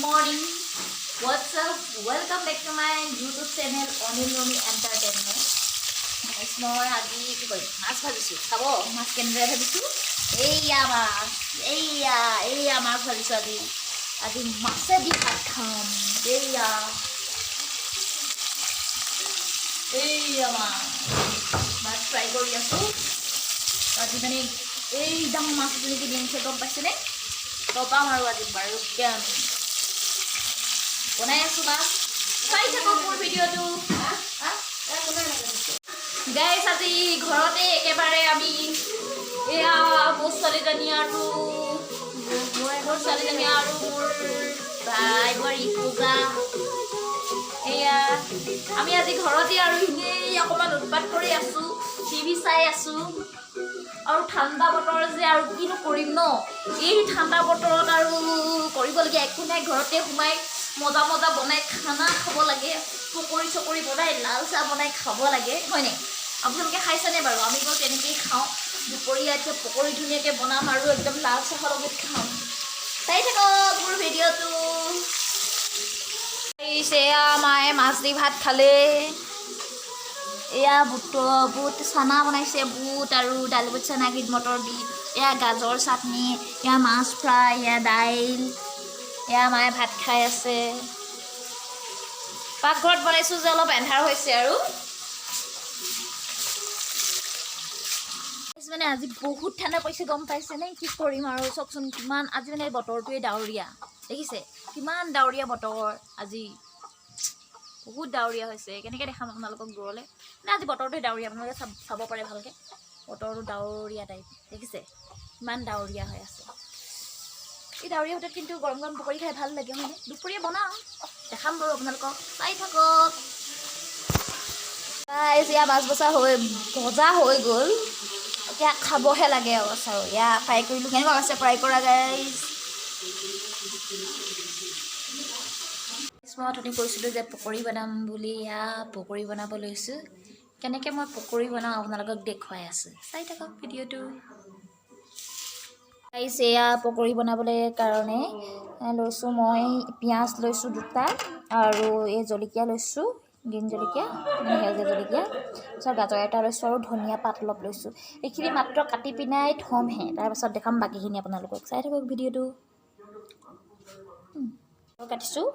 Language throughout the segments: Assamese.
morning. What's up? Welcome back to my YouTube channel Onil Noni Entertainment. মই আজি কি কৰিম মাছ ভাজিছোঁ খাব মাছ কেনেদৰে ভাজিছোঁ এয়া মাছ ভাজিছোঁ আজি মাছেদি ভাত খাম এয়া মাছ ফ্ৰাই কৰি আছোঁ আজি মানে এই ডাঙৰ মাছ এজনী কিনি আনিছে গম পাইছেনে পাম আৰু আজি বাৰুকৈ আমি বনাই আছোঁ মাছ চাই থাকক মোৰ ভিডিঅ'টো গাইছ আজি ঘৰতে একেবাৰে আমি এয়া মোৰ ছোৱালীজনী আৰু মোৰ ভাই বোৱাৰী পূজা এয়া আমি আজি ঘৰতে আৰু এনেই অকণমান উৎপাত কৰি আছোঁ টিভি চাই আছোঁ আৰু ঠাণ্ডা বতৰ যে আৰু কিনো কৰিম ন এই ঠাণ্ডা বতৰত আৰু কৰিবলগীয়া একো নাই ঘৰতে সোমাই মজা বনাই খানা খাব লাগে পকৰি চকৰি বনাই লাল চাহ বনাই খাব লাগে হয়নে আপোনালোকে খাইছেনে বাৰু আমি বাৰু তেনেকৈয়ে খাওঁ দুপৰীয়া এতিয়া পকৰি ধুনীয়াকৈ বনাম আৰু একদম লাল চাহৰ লগত খাম চাই থাকক মোৰ ভিডিঅ'টো এয়া মায়ে মাছ দি ভাত খালে এয়া বুট চানা বনাইছে বুট আৰু দালি বুট চানা গ্ৰীণ মটৰ দি এয়া গাজৰ চাটনি এয়া মাছ ফ্ৰাই এয়া দাইল এয়া মায়ে ভাত খাই আছে পাকঘৰত বনাইছোঁ যে অলপ এন্ধাৰ হৈছে আৰু মানে আজি বহুত ঠাণ্ডা পৰিছে গম পাইছেনে কি কৰিম আৰু চাওকচোন কিমান আজি মানে বতৰটোৱে ডাৱৰীয়া দেখিছে কিমান ডাৱৰীয়া বতৰ আজি বহুত ডাৱৰীয়া হৈছে কেনেকৈ দেখাম আপোনালোকক দূৰলৈ মানে আজি বতৰটোৱে ডাৱৰীয়া আপোনালোকে চাব পাৰে ভালকৈ বতৰটো ডাৱৰীয়া টাইপ দেখিছে ইমান ডাৱৰীয়া হৈ আছে এই ডাৱৰীয়া বতৰত কিন্তু গৰম পকৰি খাই ভাল লাগে হয়নে দুপৰীয়া বনাওঁ দেখাম বাৰু আপোনালোকক চাই থাকক এয়া মাছ ভজা হৈ গ'ল এতিয়া খাবহে লাগে অৱস্থা আৰু এয়া ফ্ৰাই কৰিলোঁ কেনেকুৱা আছে ফ্ৰাই কৰা গাইজ মই অথনি কৈছিলোঁ যে পকৰি বনাম বুলি এয়া পকৰি বনাব লৈছোঁ কেনেকৈ মই পকৰি বনাওঁ আপোনালোকক দেখুৱাই আছোঁ চাই থাকক ভিডিঅ'টো এয়া পকৰি বনাবলৈ কাৰণে লৈছোঁ মই পিঁয়াজ লৈছোঁ 2টা আৰু এই জলকীয়া লৈছোঁ গ্ৰীণ জলকীয়া সেউজীয়া জলকীয়া তাৰপিছত গাজৰ এটা লৈছোঁ আৰু ধনিয়া পাত অলপ লৈছোঁ এইখিনি মাত্ৰ কাটি পিনাই থ'মহে তাৰপাছত দেখাম বাকীখিনি আপোনালোকক চাই থাকক ভিডিঅ'টো কাটিছোঁ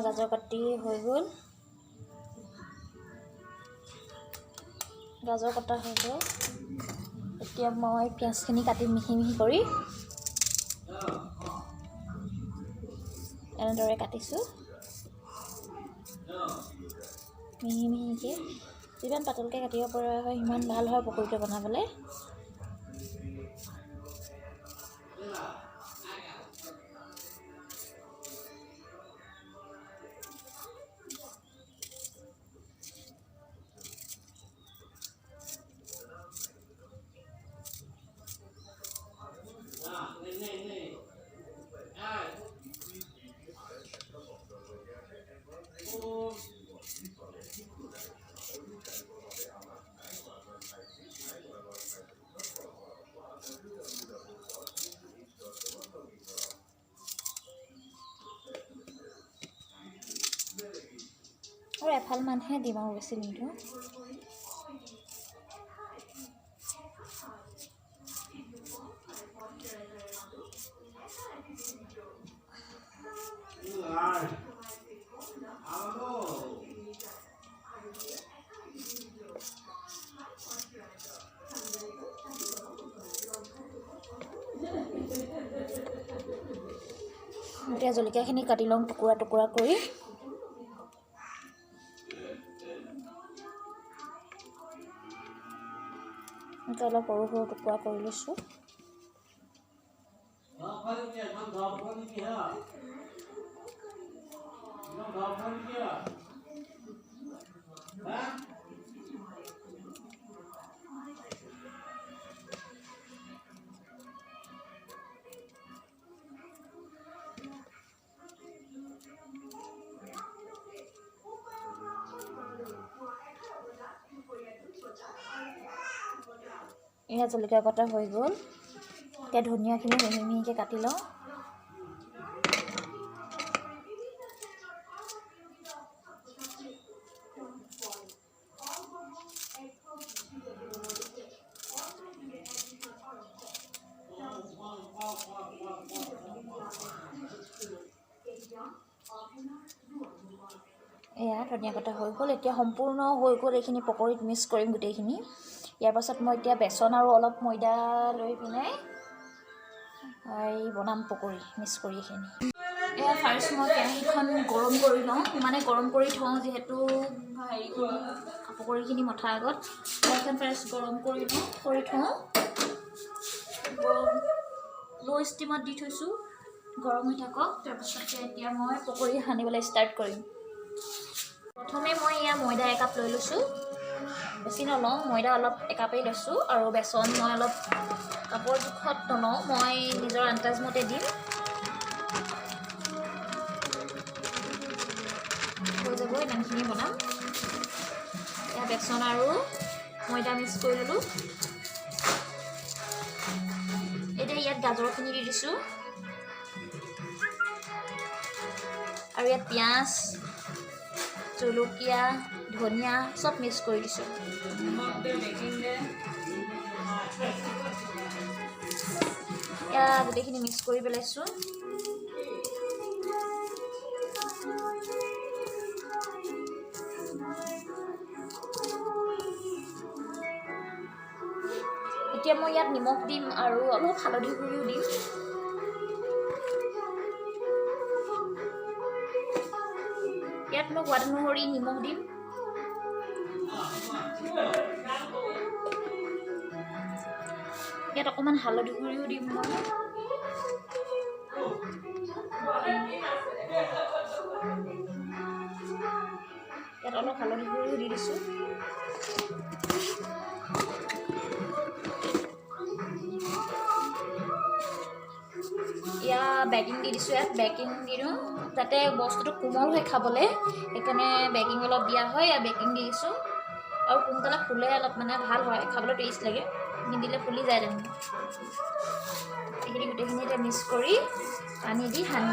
গাজৰ কাটি হৈ গ'ল গাজৰ কটা হৈ গ'ল এতিয়া মই পিঁয়াজখিনি কাটি মিহি কৰি এনেদৰে কাটিছোঁ মিহিকৈ যিমান পাতলকৈ কাটিব পৰা হয় সিমান ভাল হয় পকৰিটো বনাবলৈ মাছৰ এফালমানহে দিম আৰু বেছি নিদিওঁ। এতিয়া জলকীয়াখিনি কাটি লওঁ টুকুৰা টুকুৰা কৰি। অলপ সৰু সৰু টুকুৰা কৰি লৈছোঁ। এয়া জলকীয়া কটা হৈ গ'ল। এতিয়া ধনিয়াখিনি মিহি মিহিকৈ কাটি লওঁ। এয়া ধনিয়া কটা হৈ গ'ল। এতিয়া সম্পূৰ্ণ হৈ গ'ল। এইখিনি পকৰীত মিক্স কৰিম গোটেইখিনি। ইয়াৰ পাছত মই এতিয়া বেচন আৰু অলপ ময়দা লৈ পিনে বনাম পকৰী মিক্স কৰি এইখিনি। এয়া ফাৰ্ষ্ট মই কেৰাহীখন গৰম কৰি লওঁ, মানে গৰম কৰি থওঁ যিহেতু পকৰীখিনি মঠাৰ আগত। কেৰাহীখন ফাৰ্ষ্ট গৰম কৰি থওঁ। ল' ষ্টিমত দি থৈছোঁ, গৰম হৈ থাকক। তাৰপিছতে এতিয়া মই পকৰী সানিবলৈ ষ্টাৰ্ট কৰিম। প্ৰথমে মই এয়া ময়দা একাপ লৈ লৈছোঁ, বেছি নলওঁ, ময়দা অলপ একাপেই লৈছোঁ। আৰু বেচন মই অলপ কাপৰ জোখত নলওঁ, মই নিজৰ আন্দাজমতে দিম। হৈ যাব, ইমানখিনি বনাম। এয়া বেচন আৰু ময়দা মিক্স কৰি ল'লোঁ। এতিয়া ইয়াত গাজৰখিনি দি দিছোঁ আৰু ইয়াত পিঁয়াজ, জলকীয়া, ধনিয়া চব মিক্স কৰি দিছোঁ। এয়া গোটেইখিনি মিক্স কৰি পেলাইছোঁ। এতিয়া মই ইয়াত নিমখ দিম আৰু অলপ হালধি গুড়িও দিম। ইয়াত মই সোৱাদ অনুসৰি নিমখ দিম। ইয়াত অকণমান হালধি গুড়িও দিম মই। ইয়াত অলপ হালধি গুড়িও দি দিছোঁ। এয়া বেকিং দি দিছোঁ। ইয়াত বেকিং দি দিওঁ যাতে বস্তুটো কোমল হৈ খাবলৈ, সেইকাৰণে বেকিং অলপ দিয়া হয়। ইয়াত বেকিং দি দিছোঁ আৰু সোনকালে ফুলে, অলপ মানে ভাল হয়, খাবলৈ টেষ্ট লাগে। নিদিলে ফুলি যায় তেনেকৈ। এইখিনি গোটেইখিনি এতিয়া মিক্স কৰি পানী দি সানি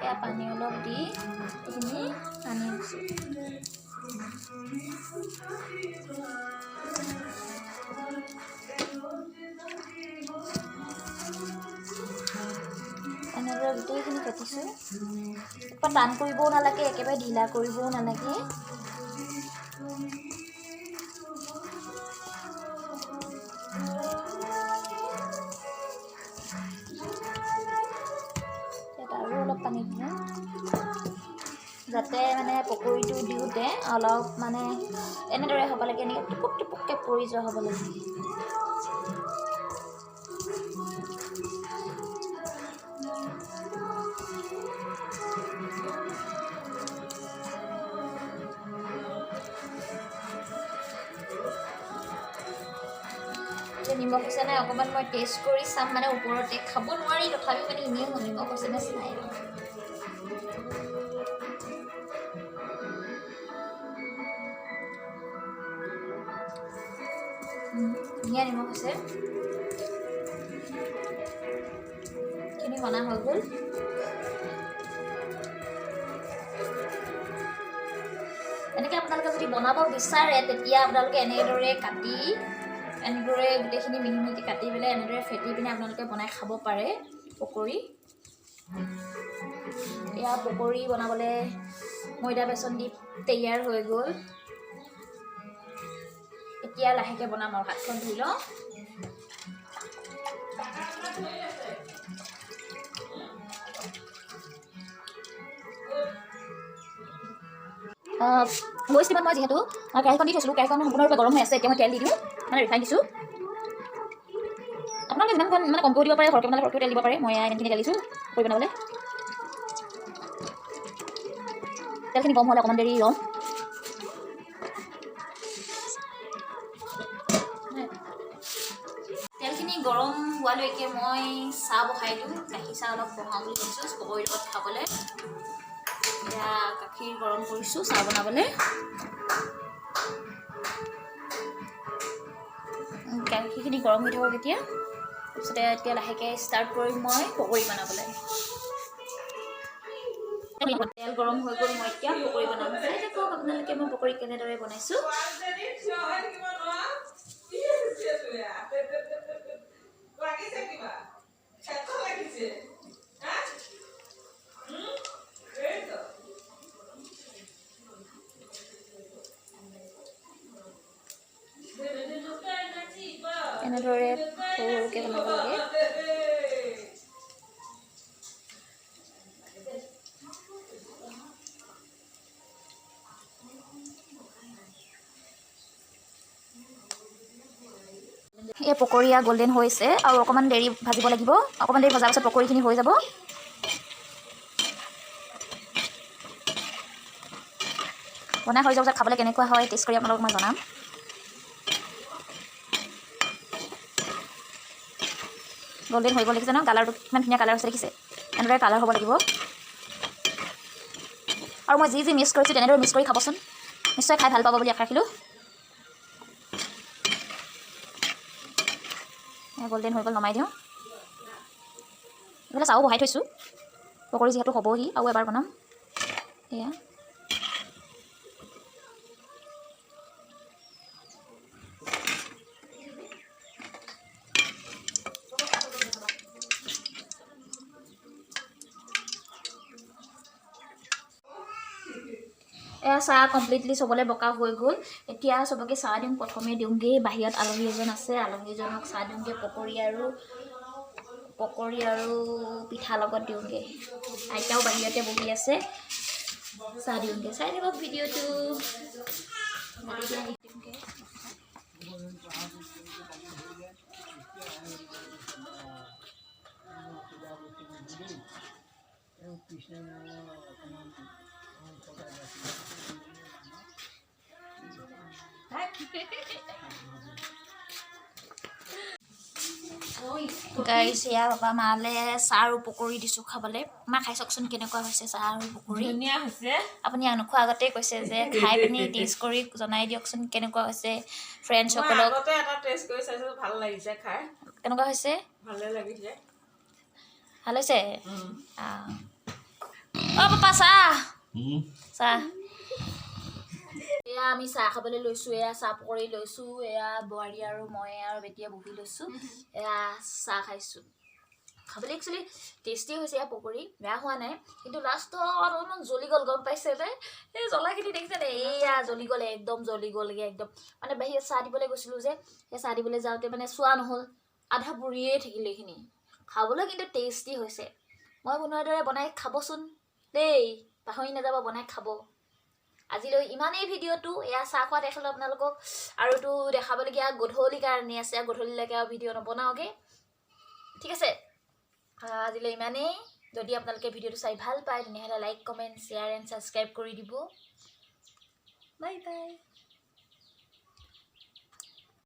এয়া পানী অলপ দি এইখিনি সানি দিছোঁ। এনেদৰে গোটেইখিনি কাটিছোঁ। একেবাৰে টান কৰিবও নালাগে, একেবাৰে ঢিলা কৰিবও নালাগে। ইয়াত আৰু অলপ পানী দিওঁ যাতে মানে পকৰীটো দিওঁতে অলপ মানে এনেদৰে হ'ব লাগে, এনেকৈ টুপুক টুপুককৈ পৰি যোৱা হ'ব লাগে। নিমখ হৈছে নাই অকণমান মই টেষ্ট কৰি চাম, মানে ওপৰতে খাব নোৱাৰি, তথাপিও মানে এনেই নিমখ হৈছে নে চাই। ধুনীয়া নিমখ হৈছে। বনা হৈ গ'ল। এনেকৈ আপোনালোকে যদি বনাব বিচাৰে তেতিয়া আপোনালোকে এনেদৰে কাটি এনেদৰে গোটেইখিনি মিহি মিহিকৈ কাটি পেলাই এনেদৰে ফেটি পিনে আপোনালোকে বনাই খাব পাৰে পকৰি। এয়া পকৰি বনাবলৈ ময়দা বেচন দি তৈয়াৰ হৈ গ'ল। এতিয়া লাহেকৈ বনাম আৰু হাতখন ধুই লওঁ। গৈছিল মই যিহেতু কেৰাহীখন দি থৈছিলোঁ, কেৰাহীখন সম্পূৰ্ণৰূপে গৰম হৈ আছে। এতিয়া মই তেল দি দিওঁ, মানে ৰিফাইন দিছোঁ। আপোনালোকে যিমানখন মানে কমকৈ দিব পাৰে, সৰহকৈ বনালে সৰহকৈ তেল দিব পাৰে। মই ইমানখিনি তেল দিছোঁ পকৰি বনাবলৈ। তেলখিনি গৰম হ'লে অকণমান দেৰি ৰম। তেলখিনি গৰম হোৱালৈকে মই চাহ বহাই দিওঁ। গাখীৰ চাহ অলপ বহাওঁ বুলি কৈছোঁ পকৰিৰ লগত খাবলৈ। এতিয়া গাখীৰ গৰম কৰিছোঁ চাহ বনাবলৈ। গাখীৰখিনি গৰম হৈ থাকক এতিয়া। তাৰপিছতে এতিয়া লাহেকৈ ষ্টাৰ্ট কৰিম মই পকৰি বনাবলৈ। তেল গৰম হৈ গ'ল, মই এতিয়া পকৰি বনাম। চাই থাকক আপোনালোকে মই পকৰি কেনেদৰে বনাইছোঁ। এনেদৰে সৰু সৰুকৈ বনাব লাগে। এই পকৰিয়া গল্ডেন হৈছে আৰু অকণমান দেৰি ভাজিব লাগিব। অকণমান দেৰি ভজাৰ পাছত পকৰিখিনি হৈ যাব। বনাই হৈ যোৱাৰ পাছত খাবলৈ কেনেকুৱা হয় টেষ্ট কৰি আপোনালোকক মই জনাম। গল্ডেন হৈ গ'ল দেখিছে ন, কালাৰটো কিমান ধুনীয়া কালাৰ হৈছে দেখিছে। এনেদৰে কালাৰ হ'ব লাগিব। আৰু মই যি যি মিক্স কৰিছোঁ তেনেদৰে মিক্স কৰি খাবচোন, নিশ্চয় খাই ভাল পাব বুলি আশা ৰাখিলোঁ। গল্ডেন হৈ গ'ল, নমাই দিওঁ। এইফালে চাহো বহাই থৈছোঁ, পকৰি যিহেতু হ'বহি আৰু এবাৰ বনাম। এয়া চাহ কমপ্লিটলি চবলৈ বকা হৈ গ'ল। এতিয়া চবকে চাহ দিওঁ। প্ৰথমে দিওঁগৈ বাহিৰত আলহী এজন আছে, আলহীজনক চাহ দিওঁগৈ পকৰি আৰু পিঠা লগত দিওঁগৈ। আইতাও বাহিৰতে বহি আছে, চাহ দিওঁগৈ। চাই থাকক ভিডিঅ'টো। গাইছ, এয়া বাবা মালে চাহ আৰু পকৰি দিছোঁ খাবলৈ। মা খাই চাওকচোন কেনেকুৱা হৈছে চাহ আৰু পকৰি। ধুনীয়া হৈছে। আপুনি নোখোৱা আগতেই কৈছে যে খাই পিনি টেষ্ট কৰি জনাই দিয়কচোন কেনেকুৱা হৈছে ফ্ৰেণ্ডসকলক। আগতে এটা টেষ্ট কৰি চাইছোঁ, ভাল লাগিছে খাই। কেনেকুৱা হৈছে? ভালে লাগিছে। ভাল হৈছে? অ' পাপা চাহ চাহ। এয়া আমি চাহ খাবলৈ লৈছোঁ। এয়া চাহ পকৰি লৈছোঁ। এয়া বোৱাৰী আৰু মই আৰু বেটিয়ে বহি লৈছোঁ। এয়া চাহ খাইছোঁ। খাবলৈ একচুৱেলি টেষ্টি হৈছে। এয়া পকৰি বেয়া হোৱা নাই, কিন্তু লাষ্টত অলপমান জ্বলি গ'ল, গম পাইছেনে? এই জ্বলাখিনি দেখিছেনে? এয়া জ্বলি গ'ল, একদম জ্বলি গ'লগৈ একদম। মানে বাহিৰত চাহ দিবলৈ গৈছিলোঁ যে, সেই চাহ দিবলৈ যাওঁতে মানে চোৱা নহ'ল, আধা পুৰিয়েই থাকিলে এইখিনি। খাবলৈ কিন্তু টেষ্টি হৈছে। মই বনোৱাৰ দৰে বনাই খাবচোন দেই, পাহৰি নাযাব বনাই খাব। আজিলৈ ইমানেই ভিডিঅ'টো। এয়া চাহ খোৱা দেখালোঁ আপোনালোকক, আৰুতো দেখাবলগীয়া গধূলিৰ কাৰণে আছে। গধূলিলৈকে আৰু ভিডিঅ' নবনাওঁগৈ, ঠিক আছে? আজিলৈ ইমানেই। যদি আপোনালোকে ভিডিঅ'টো চাই ভাল পায় তেনেহ'লে like, comment, share and subscribe কৰি দিব। Bye bye.